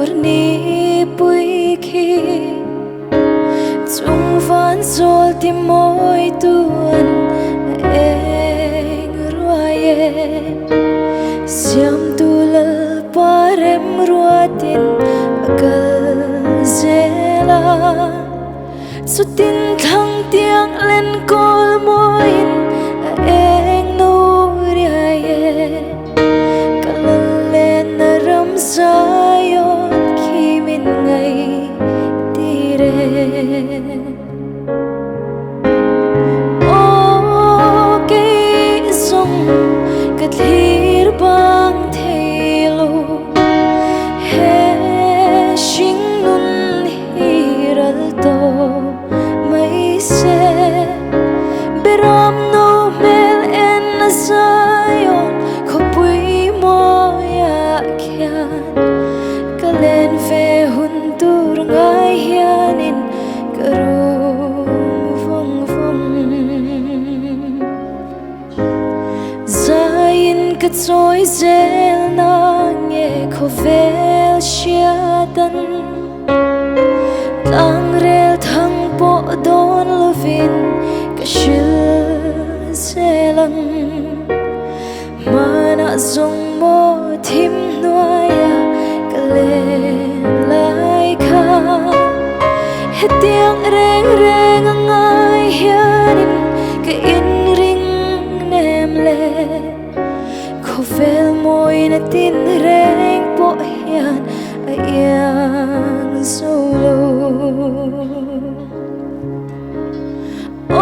tur ni pui khi chung van zol ti moi tuan eng ruaye siam tu lal parem ruatin kal zela sutin thang tiang len kol moin eng no riaye kalal len ram sayon kimin ngai tire o ke song kathir bang thelo he shing nun hiral to mai se beram no mel en sayon khopui mo ya kyan kalen ve hun tur ngai hianin karum vong vong zain ka choi zel na nge khovel shiatan tang rel thang po don lovin ka shil selang mana zong mo thim noya kalen lai kha hetiang reng reng ngai hianin ka in ring nem le khovel moi na tin reng po hian a yang solo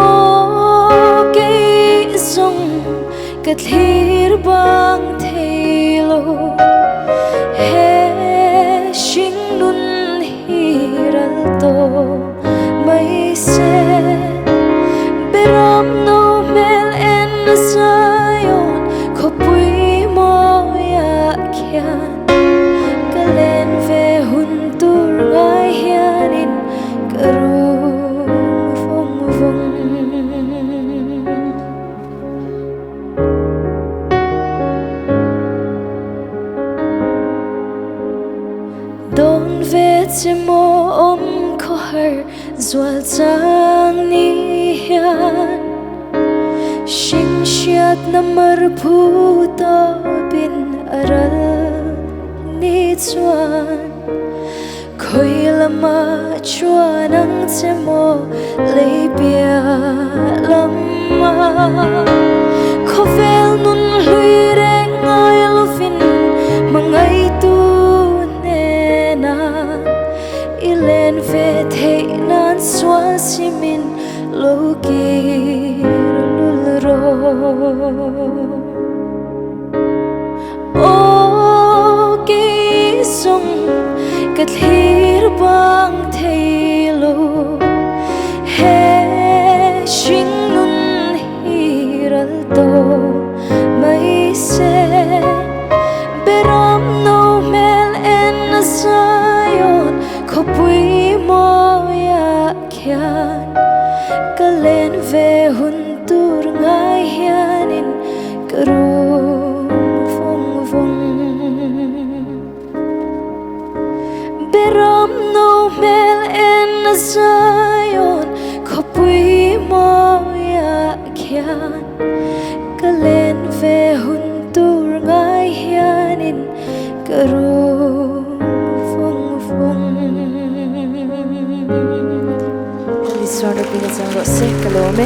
o ke song kathir bang thelo he shing nun hiral to mai se beram no mel en sayon khopui mo ya kyan kalen ve hun tur ngai hianin karum vong vong don ve chimo om kho har zwal chang ni hian shing shiat namar phu to bin aral ni chuan khoi lama chuan ang chemo leipia lama khovel nun hlui reng ngai lovin mangai tu nena ilen ve thei nan swa simin loki lulro o ke song kathir bang thelo he shing nun hiral to mai se beram no mel en sayon khopui mo ya kyan kalen ve hun tur ngai hianin karum vong vong beram no mel en sayon khopui mo ya kyan kalen ve hun tur ngai hianin karum vong vong Liswano pinasang lo se kalome